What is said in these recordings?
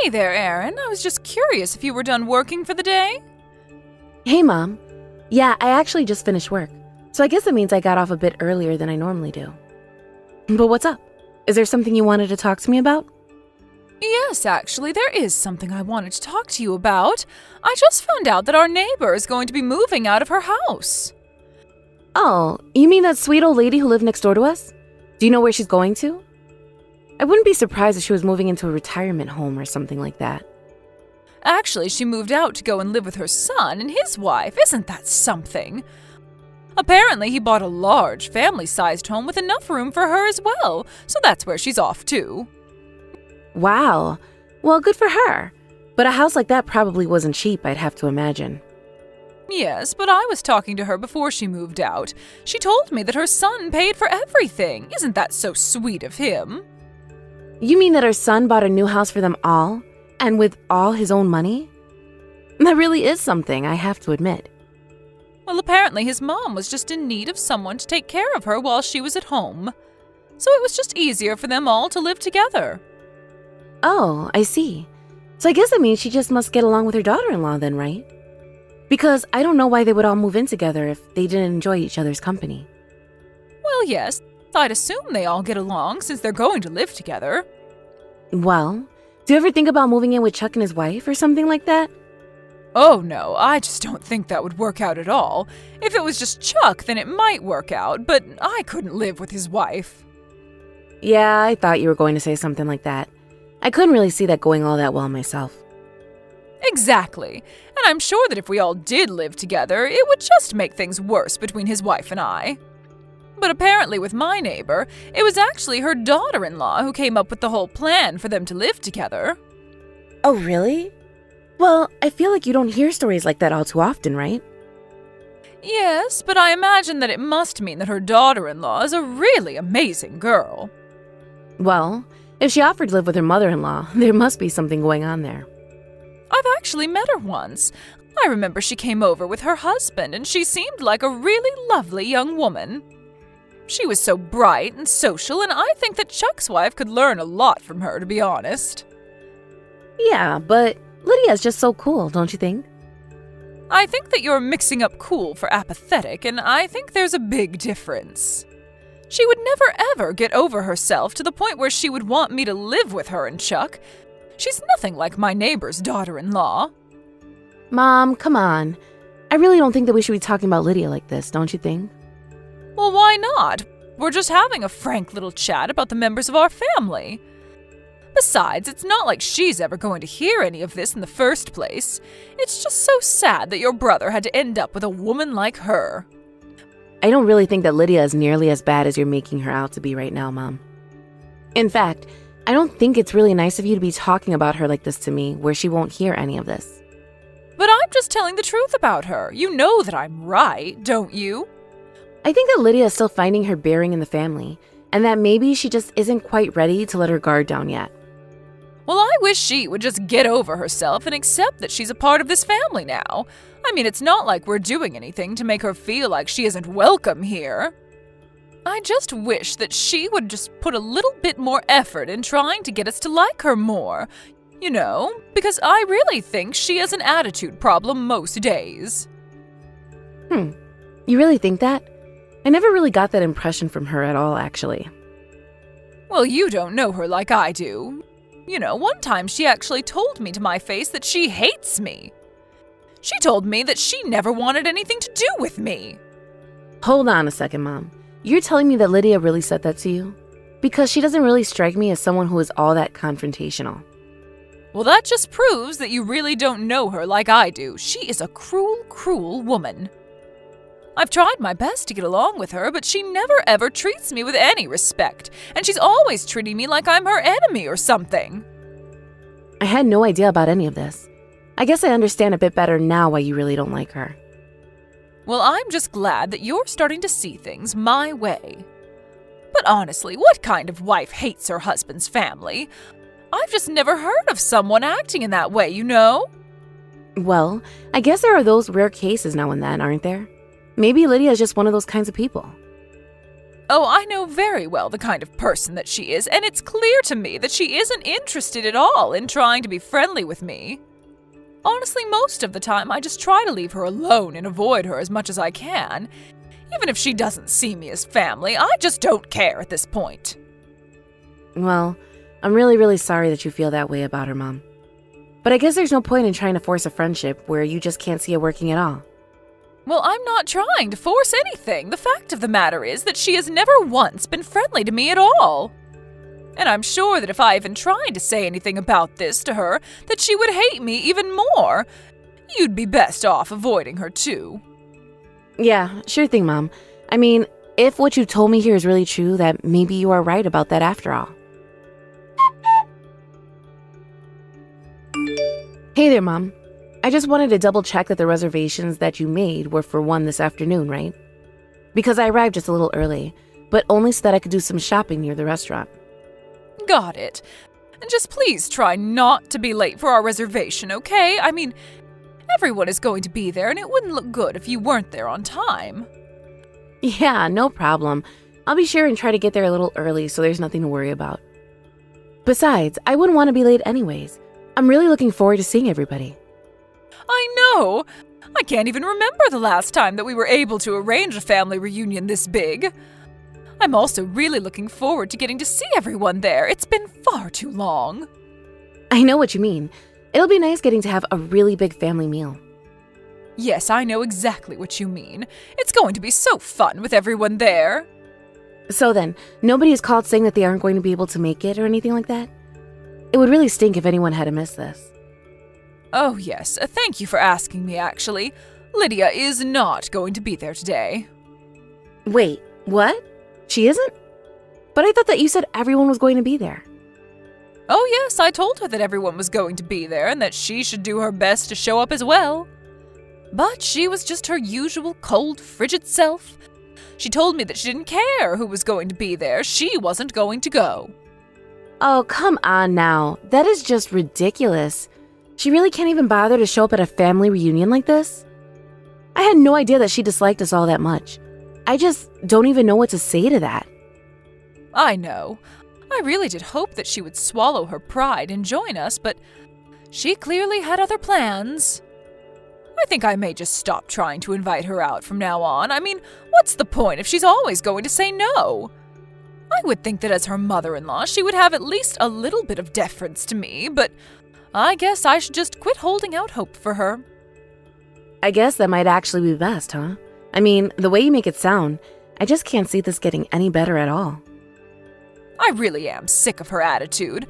Hey there, Aaron. I was just curious if you were done working for the day? Hey, Mom. Yeah, I actually just finished work, so I guess it means I got off a bit earlier than I normally do. But what's up? Is there something you wanted to talk to me about? Yes, actually, there is something I wanted to talk to you about. I just found out that our neighbor is going to be moving out of her house. Oh, you mean that sweet old lady who lived next door to us? Do you know where she's going to? I wouldn't be surprised if she was moving into a retirement home or something like that. Actually, she moved out to go and live with her son and his wife. Isn't that something? Apparently, he bought a large, family-sized home with enough room for her as well, so that's where she's off to. Wow. Well, good for her. But a house like that probably wasn't cheap, I'd have to imagine. Yes, but I was talking to her before she moved out. She told me that her son paid for everything. Isn't that so sweet of him? You mean that her son bought a new house for them all? And with all his own money? That really is something, I have to admit. Well, apparently his mom was just in need of someone to take care of her while she was at home. So it was just easier for them all to live together. Oh, I see. So I guess it means she just must get along with her daughter-in-law then, right? Because I don't know why they would all move in together if they didn't enjoy each other's company. Well, yes, I'd assume they all get along since they're going to live together. Well, do you ever think about moving in with Chuck and his wife or something like that? Oh no, I just don't think that would work out at all. If it was just Chuck, then it might work out, but I couldn't live with his wife. Yeah, I thought you were going to say something like that. I couldn't really see that going all that well myself. Exactly. And I'm sure that if we all did live together, it would just make things worse between his wife and I. But apparently with my neighbor, it was actually her daughter-in-law who came up with the whole plan for them to live together. Oh, really? Well, I feel like you don't hear stories like that all too often, right? Yes, but I imagine that it must mean that her daughter-in-law is a really amazing girl. Well, if she offered to live with her mother-in-law, there must be something going on there. I've actually met her once. I remember she came over with her husband, and she seemed like a really lovely young woman. She was so bright and social, and I think that Chuck's wife could learn a lot from her, to be honest. Yeah, but Lydia's just so cool, don't you think? I think that you're mixing up cool for apathetic, and I think there's a big difference. She would never ever get over herself to the point where she would want me to live with her and Chuck. She's nothing like my neighbor's daughter-in-law. Mom, come on. I really don't think that we should be talking about Lydia like this, don't you think? Well, why not? We're just having a frank little chat about the members of our family. Besides, it's not like she's ever going to hear any of this in the first place. It's just so sad that your brother had to end up with a woman like her. I don't really think that Lydia is nearly as bad as you're making her out to be right now, Mom. In fact, I don't think it's really nice of you to be talking about her like this to me, where she won't hear any of this. But I'm just telling the truth about her. You know that I'm right, don't you? I think that Lydia is still finding her bearing in the family, and that maybe she just isn't quite ready to let her guard down yet. Well, I wish she would just get over herself and accept that she's a part of this family now. I mean, it's not like we're doing anything to make her feel like she isn't welcome here. I just wish that she would just put a little bit more effort in trying to get us to like her more. You know, because I really think she has an attitude problem most days. You really think that? I never really got that impression from her at all, actually. Well, you don't know her like I do. You know, one time she actually told me to my face that she hates me. She told me that she never wanted anything to do with me. Hold on a second, Mom. You're telling me that Lydia really said that to you? Because she doesn't really strike me as someone who is all that confrontational. Well, that just proves that you really don't know her like I do. She is a cruel, cruel woman. I've tried my best to get along with her, but she never ever treats me with any respect, and she's always treating me like I'm her enemy or something. I had no idea about any of this. I guess I understand a bit better now why you really don't like her. Well, I'm just glad that you're starting to see things my way. But honestly, what kind of wife hates her husband's family? I've just never heard of someone acting in that way, you know? Well, I guess there are those rare cases now and then, aren't there? Maybe Lydia is just one of those kinds of people. Oh, I know very well the kind of person that she is, and it's clear to me that she isn't interested at all in trying to be friendly with me. Honestly, most of the time I just try to leave her alone and avoid her as much as I can. Even if she doesn't see me as family, I just don't care at this point. Well, I'm really, really sorry that you feel that way about her, Mom. But I guess there's no point in trying to force a friendship where you just can't see it working at all. Well, I'm not trying to force anything. The fact of the matter is that she has never once been friendly to me at all. And I'm sure that if I even tried to say anything about this to her, that she would hate me even more. You'd be best off avoiding her too. Yeah, sure thing, Mom. I mean, if what you told me here is really true, that maybe you are right about that after all. Hey there, Mom. I just wanted to double check that the reservations that you made were for 1 this afternoon, right? Because I arrived just a little early, but only so that I could do some shopping near the restaurant. Got it. And just please try not to be late for our reservation, okay? I mean, everyone is going to be there, and it wouldn't look good if you weren't there on time. Yeah, no problem. I'll be sure and try to get there a little early so there's nothing to worry about. Besides, I wouldn't want to be late anyways. I'm really looking forward to seeing everybody. I know! I can't even remember the last time that we were able to arrange a family reunion this big. I'm also really looking forward to getting to see everyone there. It's been far too long. I know what you mean. It'll be nice getting to have a really big family meal. Yes, I know exactly what you mean. It's going to be so fun with everyone there. So then, nobody has called saying that they aren't going to be able to make it or anything like that? It would really stink if anyone had to miss this. Oh yes, thank you for asking me actually. Lydia is not going to be there today. Wait, what? She isn't? But I thought that you said everyone was going to be there. Oh yes, I told her that everyone was going to be there and that she should do her best to show up as well. But she was just her usual cold, frigid self. She told me that she didn't care who was going to be there. She wasn't going to go. Oh, come on now. That is just ridiculous. She really can't even bother to show up at a family reunion like this? I had no idea that she disliked us all that much. I just don't even know what to say to that. I know. I really did hope that she would swallow her pride and join us, but she clearly had other plans. I think I may just stop trying to invite her out from now on. I mean, what's the point if she's always going to say no? I would think that as her mother-in-law, she would have at least a little bit of deference to me, but I guess I should just quit holding out hope for her. I guess that might actually be best, huh? I mean, the way you make it sound, I just can't see this getting any better at all. I really am sick of her attitude.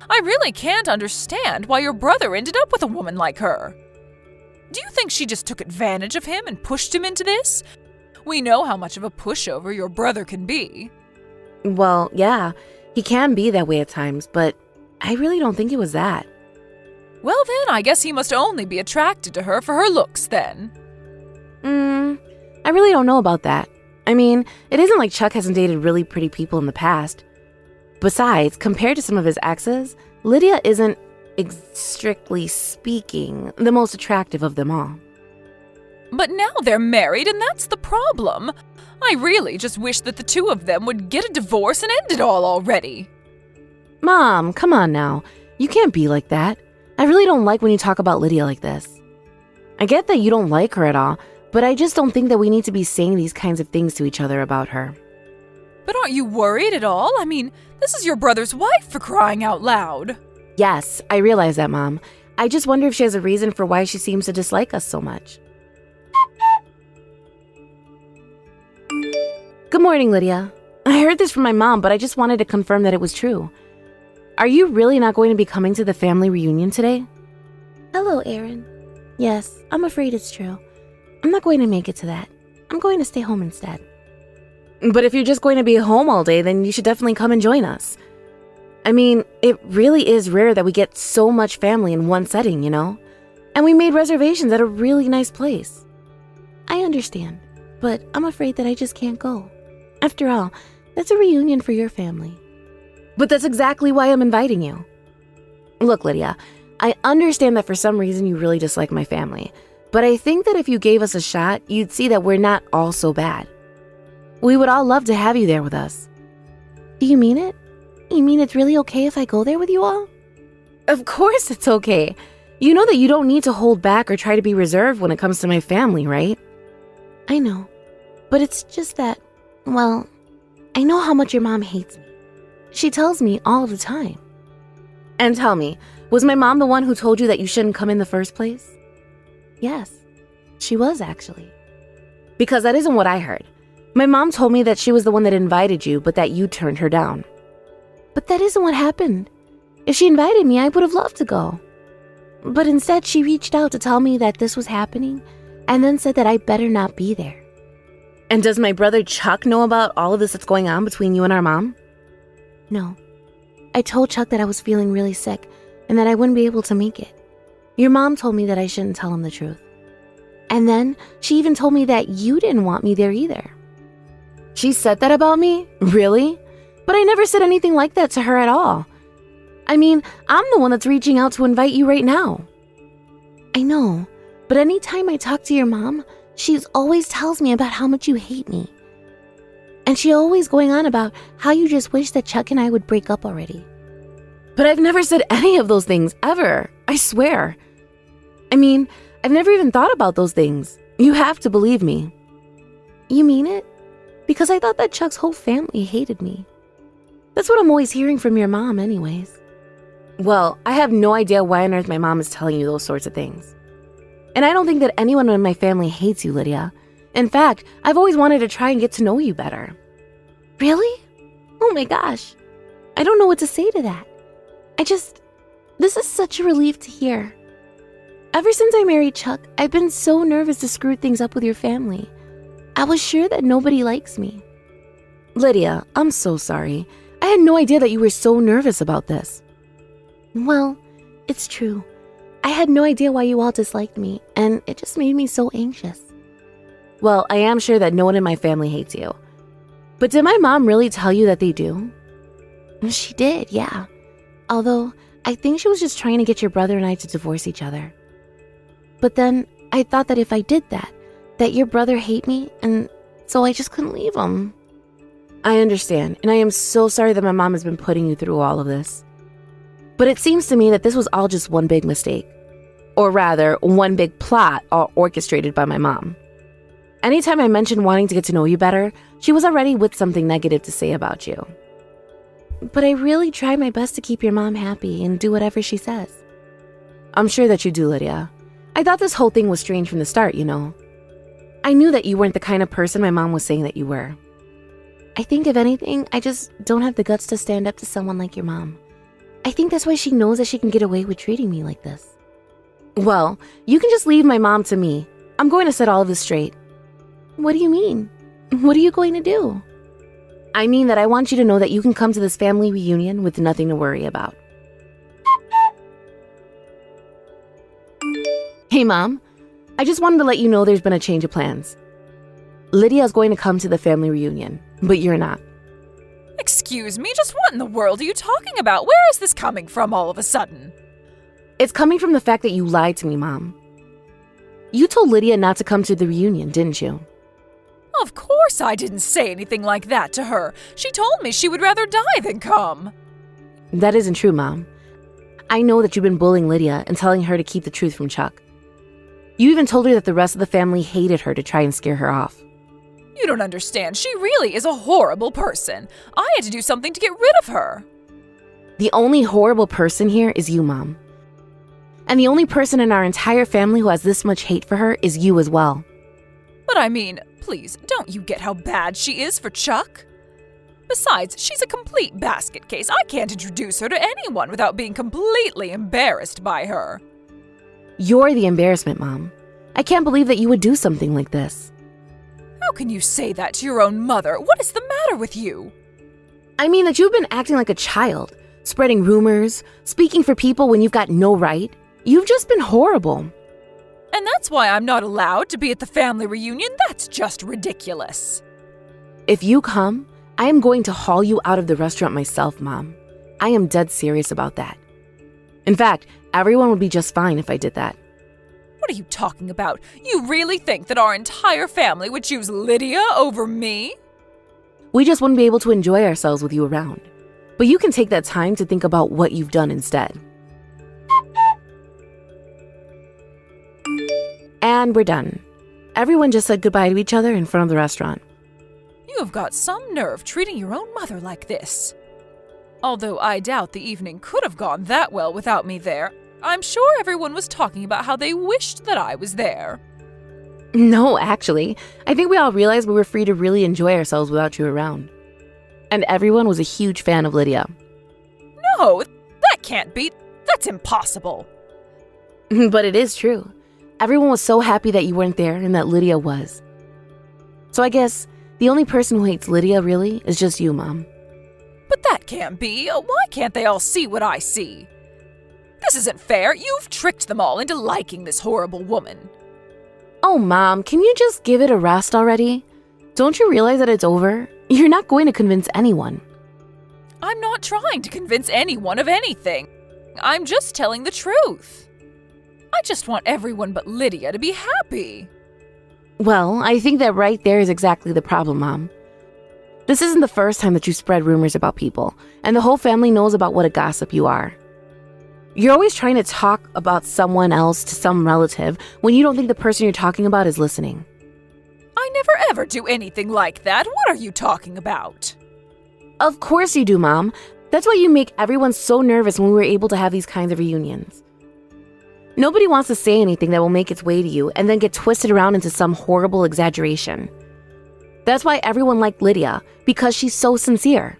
I really can't understand why your brother ended up with a woman like her. Do you think she just took advantage of him and pushed him into this? We know how much of a pushover your brother can be. Well, yeah, he can be that way at times, but I really don't think it was that. Well then, I guess he must only be attracted to her for her looks then. I really don't know about that. I mean, it isn't like Chuck hasn't dated really pretty people in the past. Besides, compared to some of his exes, Lydia isn't, strictly speaking, the most attractive of them all. But now they're married, and that's the problem. I really just wish that the two of them would get a divorce and end it all already. Mom, come on now. You can't be like that. I really don't like when you talk about Lydia like this. I get that you don't like her at all, but I just don't think that we need to be saying these kinds of things to each other about her. But aren't you worried at all? I mean, this is your brother's wife, for crying out loud. Yes, I realize that, Mom. I just wonder if she has a reason for why she seems to dislike us so much. Good morning, Lydia. I heard this from my mom, but I just wanted to confirm that it was true. Are you really not going to be coming to the family reunion today? Hello, Erin. Yes, I'm afraid it's true. I'm not going to make it to that. I'm going to stay home instead. But if you're just going to be home all day, then you should definitely come and join us. I mean, it really is rare that we get so much family in one setting, you know? And we made reservations at a really nice place. I understand, but I'm afraid that I just can't go. After all, that's a reunion for your family. But that's exactly why I'm inviting you. Look, Lydia, I understand that for some reason you really dislike my family, but I think that if you gave us a shot, you'd see that we're not all so bad. We would all love to have you there with us. Do you mean it? You mean it's really okay if I go there with you all? Of course it's okay. You know that you don't need to hold back or try to be reserved when it comes to my family, right? I know. But it's just that, well, I know how much your mom hates me. She tells me all the time. And tell me, was my mom the one who told you that you shouldn't come in the first place? Yes, she was actually. Because that isn't what I heard. My mom told me that she was the one that invited you, but that you turned her down. But that isn't what happened. If she invited me, I would have loved to go. But instead, she reached out to tell me that this was happening, and then said that I better not be there. And does my brother Chuck know about all of this that's going on between you and our mom? No. I told Chuck that I was feeling really sick, and that I wouldn't be able to make it. Your mom told me that I shouldn't tell him the truth. And then, she even told me that you didn't want me there either. She said that about me? Really? But I never said anything like that to her at all. I mean, I'm the one that's reaching out to invite you right now. I know, but anytime I talk to your mom, she always tells me about how much you hate me. And she always going on about how you just wish that Chuck and I would break up already. But I've never said any of those things, ever. I swear. I mean, I've never even thought about those things. You have to believe me. You mean it? Because I thought that Chuck's whole family hated me. That's what I'm always hearing from your mom anyways. Well, I have no idea why on earth my mom is telling you those sorts of things. And I don't think that anyone in my family hates you, Lydia. In fact, I've always wanted to try and get to know you better. Really? Oh my gosh. I don't know what to say to that. This is such a relief to hear. Ever since I married Chuck, I've been so nervous to screw things up with your family. I was sure that nobody likes me. Lydia, I'm so sorry. I had no idea that you were so nervous about this. Well, it's true. I had no idea why you all disliked me, and it just made me so anxious. Well, I am sure that no one in my family hates you. But did my mom really tell you that they do? She did, yeah. Although, I think she was just trying to get your brother and I to divorce each other. But then, I thought that if I did that your brother hate me, and so I just couldn't leave him. I understand, and I am so sorry that my mom has been putting you through all of this. But it seems to me that this was all just one big mistake. Or rather, one big plot all orchestrated by my mom. Anytime I mentioned wanting to get to know you better, she was already with something negative to say about you. But I really try my best to keep your mom happy and do whatever she says. I'm sure that you do, Lydia. I thought this whole thing was strange from the start, you know. I knew that you weren't the kind of person my mom was saying that you were. I think if anything, I just don't have the guts to stand up to someone like your mom. I think that's why she knows that she can get away with treating me like this. Well, you can just leave my mom to me. I'm going to set all of this straight. What do you mean? What are you going to do? I mean that I want you to know that you can come to this family reunion with nothing to worry about. Hey, Mom. I just wanted to let you know there's been a change of plans. Lydia is going to come to the family reunion, but you're not. Excuse me, just what in the world are you talking about? Where is this coming from all of a sudden? It's coming from the fact that you lied to me, Mom. You told Lydia not to come to the reunion, didn't you? Of course I didn't say anything like that to her. She told me she would rather die than come. That isn't true, Mom. I know that you've been bullying Lydia and telling her to keep the truth from Chuck. You even told her that the rest of the family hated her to try and scare her off. You don't understand. She really is a horrible person. I had to do something to get rid of her. The only horrible person here is you, Mom. And the only person in our entire family who has this much hate for her is you as well. But I mean, please, don't you get how bad she is for Chuck? Besides, she's a complete basket case. I can't introduce her to anyone without being completely embarrassed by her. You're the embarrassment, Mom. I can't believe that you would do something like this. How can you say that to your own mother? What is the matter with you? I mean that you've been acting like a child, spreading rumors, speaking for people when you've got no right. You've just been horrible. And that's why I'm not allowed to be at the family reunion? That's just ridiculous. If you come, I am going to haul you out of the restaurant myself, Mom. I am dead serious about that. In fact, everyone would be just fine if I did that. What are you talking about? You really think that our entire family would choose Lydia over me? We just wouldn't be able to enjoy ourselves with you around. But you can take that time to think about what you've done instead. And we're done. Everyone just said goodbye to each other in front of the restaurant. You have got some nerve treating your own mother like this. Although I doubt the evening could have gone that well without me there, I'm sure everyone was talking about how they wished that I was there. No, actually, I think we all realized we were free to really enjoy ourselves without you around. And everyone was a huge fan of Lydia. No, that can't be. That's impossible. But it is true. Everyone was so happy that you weren't there and that Lydia was. So I guess the only person who hates Lydia really is just you, Mom. But that can't be. Why can't they all see what I see? This isn't fair. You've tricked them all into liking this horrible woman. Oh, Mom, can you just give it a rest already? Don't you realize that it's over? You're not going to convince anyone. I'm not trying to convince anyone of anything. I'm just telling the truth. I just want everyone but Lydia to be happy. Well, I think that right there is exactly the problem, Mom. This isn't the first time that you spread rumors about people, and the whole family knows about what a gossip you are. You're always trying to talk about someone else to some relative when you don't think the person you're talking about is listening. I never ever do anything like that. What are you talking about? Of course you do, Mom. That's why you make everyone so nervous when we were able to have these kinds of reunions. Nobody wants to say anything that will make its way to you and then get twisted around into some horrible exaggeration. That's why everyone liked Lydia, because she's so sincere.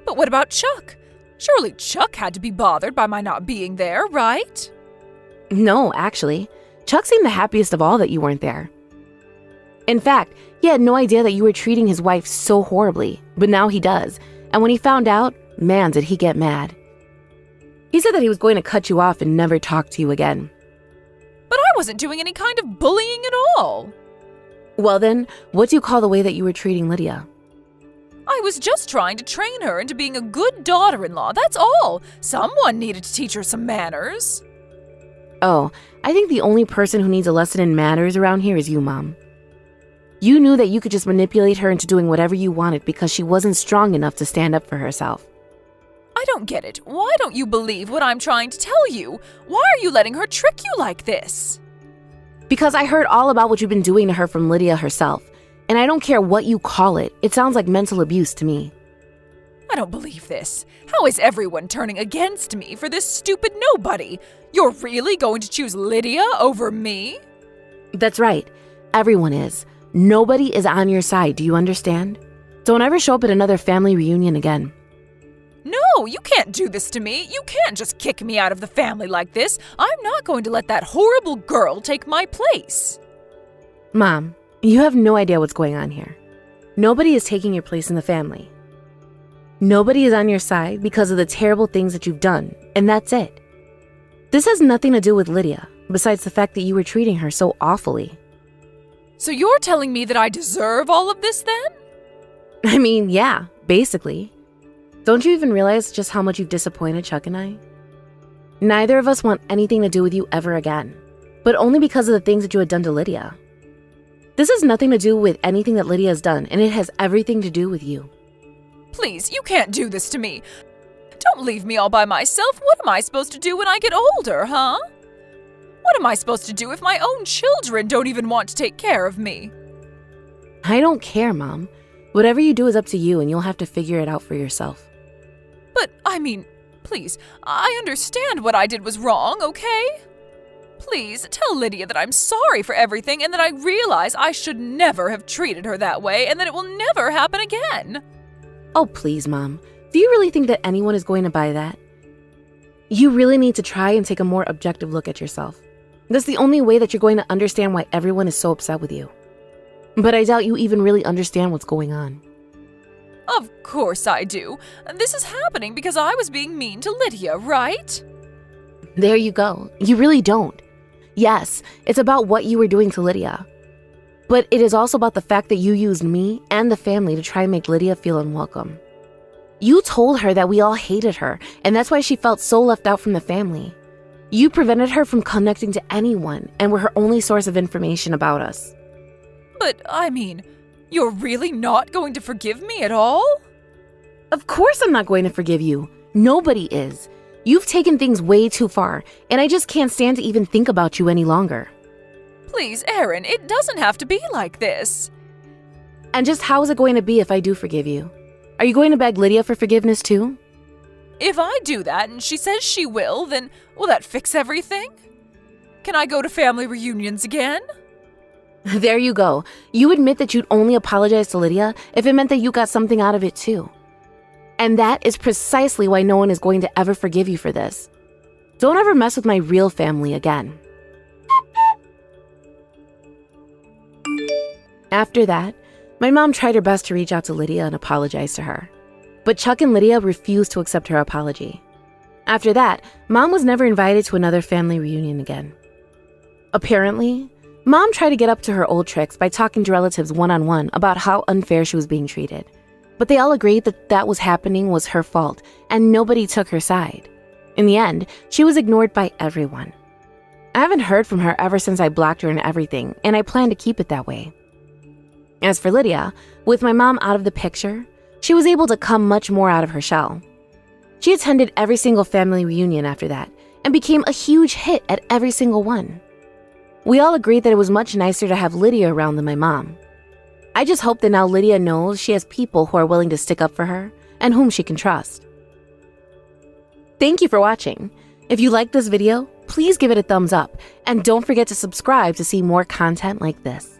But what about Chuck? Surely Chuck had to be bothered by my not being there, right? No, actually. Chuck seemed the happiest of all that you weren't there. In fact, he had no idea that you were treating his wife so horribly, but now he does. And when he found out, man, did he get mad. He said that he was going to cut you off and never talk to you again. But I wasn't doing any kind of bullying at all. Well then, what do you call the way that you were treating Lydia? I was just trying to train her into being a good daughter-in-law, that's all. Someone needed to teach her some manners. Oh, I think the only person who needs a lesson in manners around here is you, Mom. You knew that you could just manipulate her into doing whatever you wanted because she wasn't strong enough to stand up for herself. I don't get it. Why don't you believe what I'm trying to tell you? Why are you letting her trick you like this? Because I heard all about what you've been doing to her from Lydia herself. And I don't care what you call it. It sounds like mental abuse to me. I don't believe this. How is everyone turning against me for this stupid nobody? You're really going to choose Lydia over me? That's right. Everyone is. Nobody is on your side, do you understand? Don't ever show up at another family reunion again. No, you can't do this to me. You can't just kick me out of the family like this. I'm not going to let that horrible girl take my place. Mom, you have no idea what's going on here. Nobody is taking your place in the family. Nobody is on your side because of the terrible things that you've done, and that's it. This has nothing to do with Lydia, besides the fact that you were treating her so awfully. So you're telling me that I deserve all of this then? I mean, yeah, basically. Don't you even realize just how much you've disappointed Chuck and I? Neither of us want anything to do with you ever again, but only because of the things that you had done to Lydia. This has nothing to do with anything that Lydia has done, and it has everything to do with you. Please, you can't do this to me. Don't leave me all by myself. What am I supposed to do when I get older, huh? What am I supposed to do if my own children don't even want to take care of me? I don't care, Mom. Whatever you do is up to you, and you'll have to figure it out for yourself. But, I mean, please, I understand what I did was wrong, okay? Please, tell Lydia that I'm sorry for everything and that I realize I should never have treated her that way and that it will never happen again. Oh, please, Mom. Do you really think that anyone is going to buy that? You really need to try and take a more objective look at yourself. That's the only way that you're going to understand why everyone is so upset with you. But I doubt you even really understand what's going on. Of course I do. This is happening because I was being mean to Lydia, right? There you go. You really don't. Yes, it's about what you were doing to Lydia. But it is also about the fact that you used me and the family to try and make Lydia feel unwelcome. You told her that we all hated her, and that's why she felt so left out from the family. You prevented her from connecting to anyone and were her only source of information about us. But, I mean, You're really not going to forgive me at all? Of course I'm not going to forgive you. Nobody is. You've taken things way too far, and I just can't stand to even think about you any longer. Please, Erin, it doesn't have to be like this. And just how is it going to be if I do forgive you? Are you going to beg Lydia for forgiveness too? If I do that and she says she will, then will that fix everything? Can I go to family reunions again? There you go. You admit that you'd only apologize to Lydia if it meant that you got something out of it too. And that is precisely why no one is going to ever forgive you for this. Don't ever mess with my real family again. After that, my mom tried her best to reach out to Lydia and apologize to her. But Chuck and Lydia refused to accept her apology. After that, Mom was never invited to another family reunion again. Apparently, Mom tried to get up to her old tricks by talking to relatives one-on-one about how unfair she was being treated. But they all agreed that that was happening was her fault, and nobody took her side. In the end, she was ignored by everyone. I haven't heard from her ever since I blocked her and everything, and I plan to keep it that way. As for Lydia, with my mom out of the picture, she was able to come much more out of her shell. She attended every single family reunion after that, and became a huge hit at every single one. We all agreed that it was much nicer to have Lydia around than my mom. I just hope that now Lydia knows she has people who are willing to stick up for her and whom she can trust. Thank you for watching. If you liked this video, please give it a thumbs up and don't forget to subscribe to see more content like this.